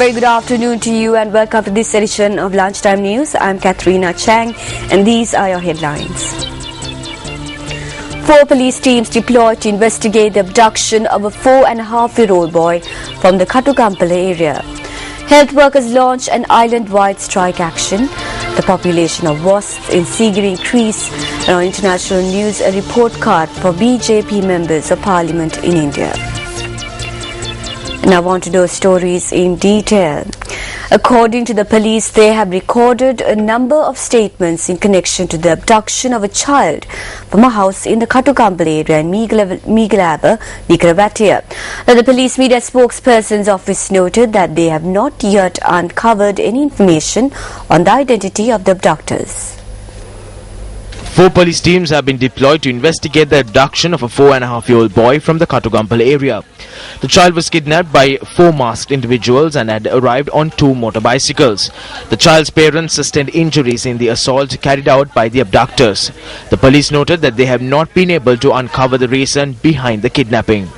very good afternoon to you and welcome to this edition of Lunchtime News. I'm Katharina Chang and these are your headlines. 4 police teams deployed to investigate the abduction of a 4.5-year-old boy from the Katukampala area. Health workers launched an island-wide strike action. The population of wasps in Sigiri increased, and on international news, a report card for BJP members of Parliament in India. Now on to those stories in detail. According to the police, they have recorded a number of statements in connection to the abduction of a child from a house in the Katukampala area in Migalaba, Vikravatia. The police media spokesperson's office noted that they have not yet uncovered any information on the identity of the abductors. 4 police teams have been deployed to investigate the abduction of a 4.5-year-old boy from the Katukampala area. The child was kidnapped by 4 masked individuals and had arrived on 2 motorbicycles. The child's parents sustained injuries in the assault carried out by the abductors. The police noted that they have not been able to uncover the reason behind the kidnapping.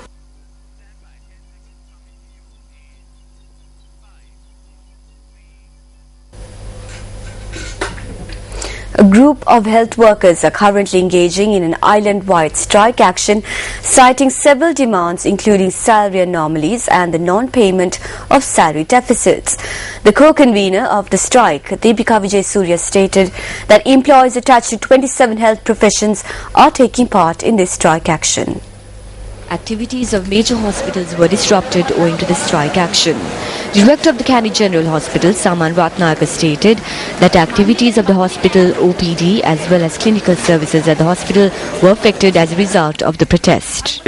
A group of health workers are currently engaging in an island-wide strike action, citing several demands including salary anomalies and the non-payment of salary deficits. The co-convener of the strike, Deepika Vijay Surya, stated that employees attached to 27 health professions are taking part in this strike action. Activities of major hospitals were disrupted owing to the strike action. Director of the Kandy General Hospital, Saman Ratnayaka, stated that activities of the hospital OPD as well as clinical services at the hospital were affected as a result of the protest.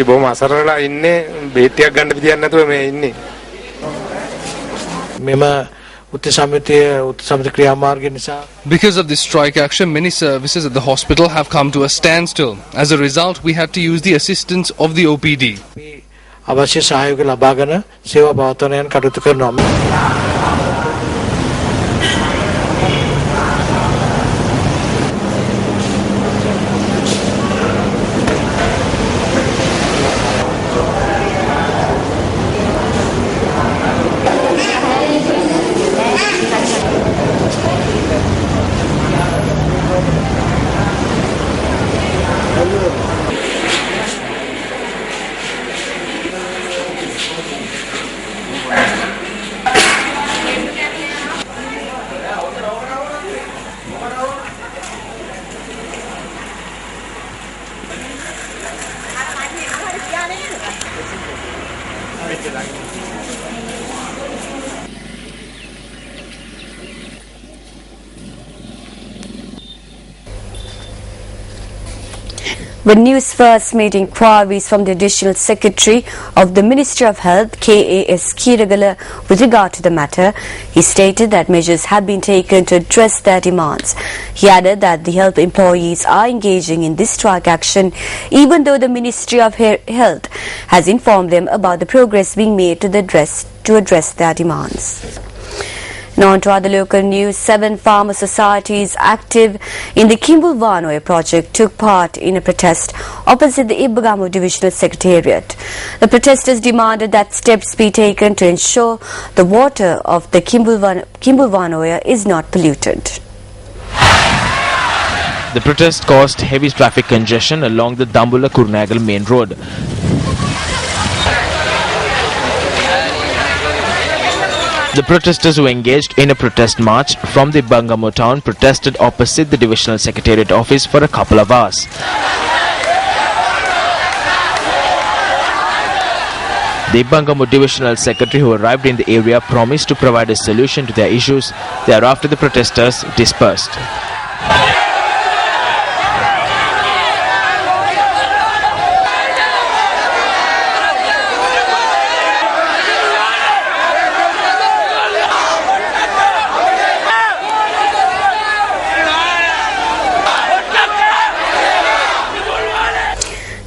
Because of this strike action, many services at the hospital have come to a standstill. As a result, we had to use the assistance of the OPD. The Newsfirst made inquiries from the Additional Secretary of the Ministry of Health, K.A.S. Kiragala, with regard to the matter. He stated that measures have been taken to address their demands. He added that the health employees are engaging in this strike action even though the Ministry of Health has informed them about the progress being made to address their demands. Now on to other local news. 7 farmer societies active in the Kimbulwanoya project took part in a protest opposite the Ibagamu Divisional Secretariat. The protesters demanded that steps be taken to ensure the water of the Kimbulwanoya is not polluted. The protest caused heavy traffic congestion along the Dambula-Kurnagal main road. The protesters who engaged in a protest march from the Bangamo town protested opposite the Divisional Secretariat office for a couple of hours. The Bangamo Divisional Secretary who arrived in the area promised to provide a solution to their issues. Thereafter the protesters dispersed.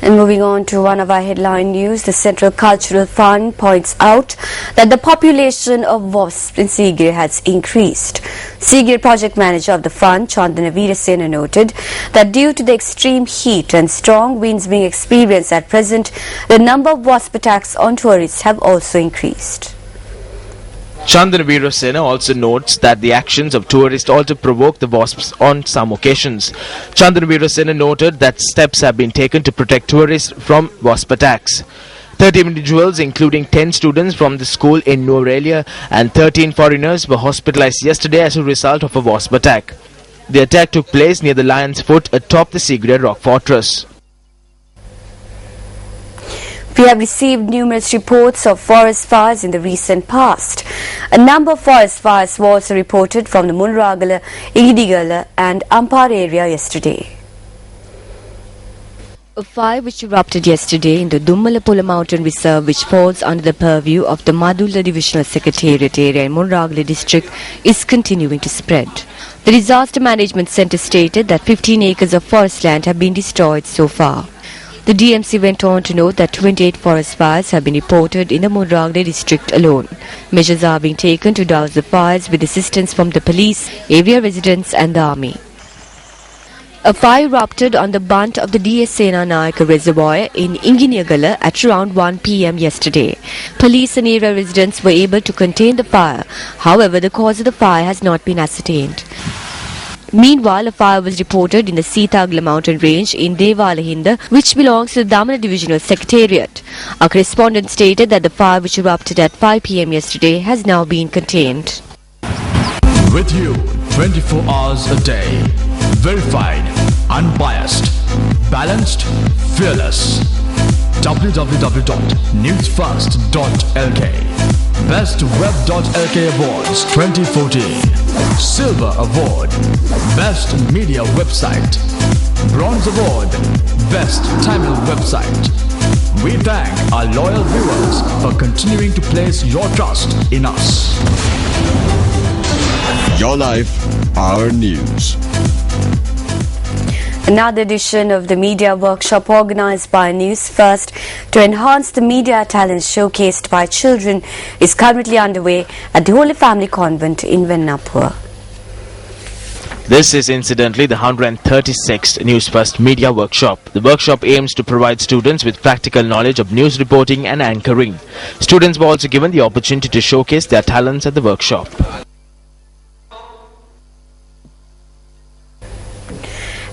And moving on to one of our headline news, the Central Cultural Fund points out that the population of wasps in Sigiri has increased. Sigiri project manager of the fund, Chandana Veerasena, noted that due to the extreme heat and strong winds being experienced at present, the number of wasp attacks on tourists have also increased. Chandana Veerasena also notes that the actions of tourists also provoke the wasps on some occasions. Chandana Veerasena noted that steps have been taken to protect tourists from wasp attacks. 30 individuals, including 10 students from the school in Norelia and 13 foreigners, were hospitalized yesterday as a result of a wasp attack. The attack took place near the Lion's Foot atop the Sigrid Rock Fortress. We have received numerous reports of forest fires in the recent past. A number of forest fires were also reported from the Munragala, Igidigala and Ampar area yesterday. A fire which erupted yesterday in the Dummalapola Mountain Reserve, which falls under the purview of the Madulla Divisional Secretariat area in Munragala district, is continuing to spread. The Disaster Management Centre stated that 15 acres of forest land have been destroyed so far. The DMC went on to note that 28 forest fires have been reported in the Munragala district alone. Measures are being taken to douse the fires with assistance from the police, area residents and the army. A fire erupted on the bunt of the DS Sena Nayaka reservoir in Inginiagala at around 1 p.m. yesterday. Police and area residents were able to contain the fire. However, the cause of the fire has not been ascertained. Meanwhile, a fire was reported in the Sitagala mountain range in Devalahinda, which belongs to the Damana Divisional Secretariat. Our correspondent stated that the fire which erupted at 5 p.m. yesterday has now been contained. With you 24 hours a day. Verified, unbiased, balanced, fearless. www.newsfirst.lk Best Web.lk Awards 2014. Silver Award, Best Media Website. Bronze Award, Best Tamil Website. We thank our loyal viewers for continuing to place your trust in us. Your life, our news. Another edition of the media workshop organized by Newsfirst to enhance the media talents showcased by children is currently underway at the Holy Family Convent in Vennapur. This is incidentally the 136th Newsfirst Media Workshop. The workshop aims to provide students with practical knowledge of news reporting and anchoring. Students were also given the opportunity to showcase their talents at the workshop.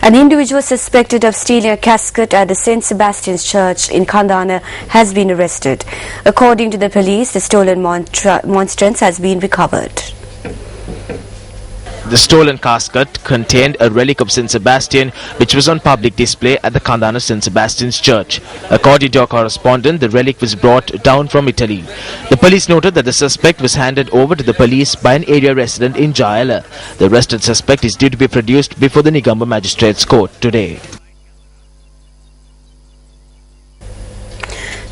An individual suspected of stealing a casket at the St. Sebastian's Church in Kandana has been arrested. According to the police, the stolen monstrance has been recovered. The stolen casket contained a relic of St. Sebastian, which was on public display at the Kandana St. Sebastian's Church. According to our correspondent, the relic was brought down from Italy. The police noted that the suspect was handed over to the police by an area resident in Jayala. The arrested suspect is due to be produced before the Nigamba Magistrates Court today.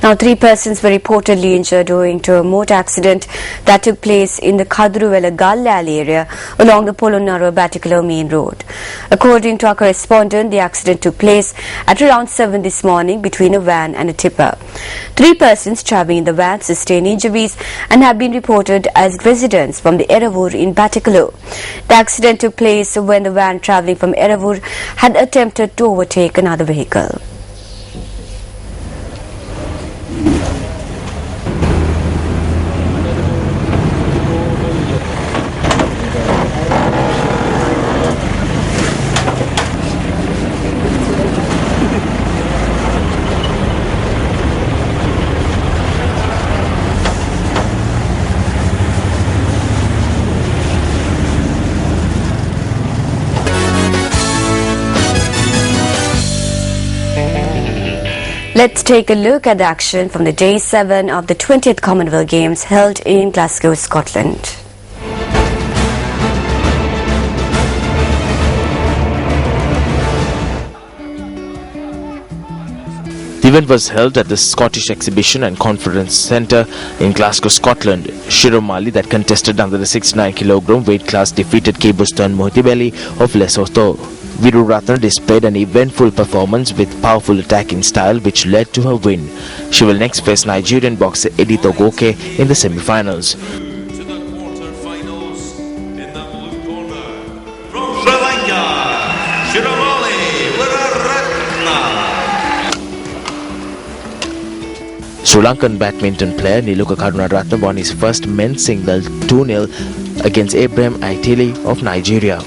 Now, 3 persons were reportedly injured owing to a moat accident that took place in the Kadruvela Gall Alley area along the Polonnaruwa-Batticaloa main road. According to our correspondent, the accident took place at around 7 this morning between a van and a tipper. 3 persons travelling in the van sustained injuries and have been reported as residents from the Eravur in Batticaloa. The accident took place when the van travelling from Eravur had attempted to overtake another vehicle. Let's take a look at the action from the Day 7 of the 20th Commonwealth Games held in Glasgow, Scotland. The event was held at the Scottish Exhibition and Conference Centre in Glasgow, Scotland. Shiro Mali, that contested under the 69 kg weight class, defeated Kebustan Mohitibeli of Lesotho. Viru Ratna displayed an eventful performance with powerful attacking style which led to her win. She will next face Nigerian boxer Edith Ogoke in the semi-finals. To the quarter-finals in the blue corner from Sri Lanka, Shiromali Viruratna. Sri Lankan badminton player Niluka Karunaratne won his first men's single 2-0 against Ibrahim Aitili of Nigeria.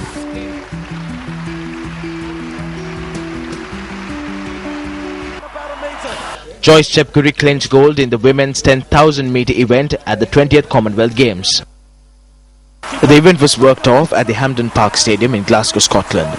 Joyce Chepkuri clinched gold in the women's 10,000 meter event at the 20th Commonwealth Games. The event was worked off at the Hampden Park Stadium in Glasgow, Scotland.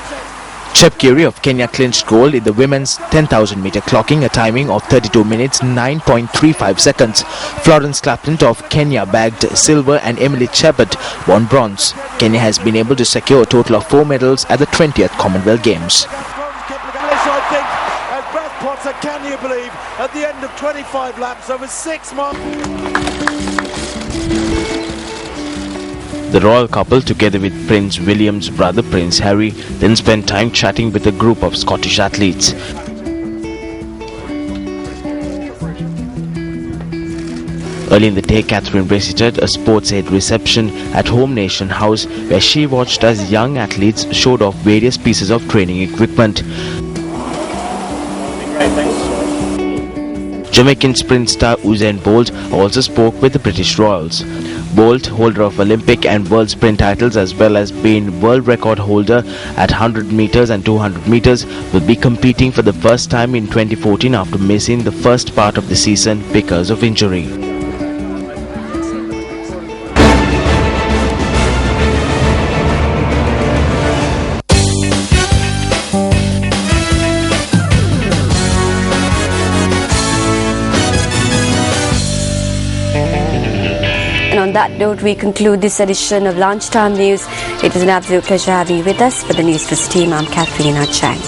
Chepkuri of Kenya clinched gold in the women's 10,000 meter, clocking a timing of 32 minutes 9.35 seconds. Florence Clapton of Kenya bagged silver and Emily Chebet won bronze. Kenya has been able to secure a total of 4 medals at the 20th Commonwealth Games. Can you believe at the end of 25 laps over 6 months? The royal couple, together with Prince William's brother Prince Harry, then spent time chatting with a group of Scottish athletes. Early in the day, Catherine visited a sports aid reception at Home Nation House, where she watched as young athletes showed off various pieces of training equipment. Jamaican sprint star Usain Bolt also spoke with the British Royals. Bolt, holder of Olympic and world sprint titles as well as being world record holder at 100 meters and 200 meters, will be competing for the first time in 2014 after missing the first part of the season because of injury. And on that note, we conclude this edition of Lunchtime News. It was an absolute pleasure having you with us. For the Newsfirst team, I'm Katharina Chang.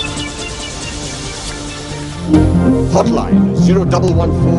Hotline 0114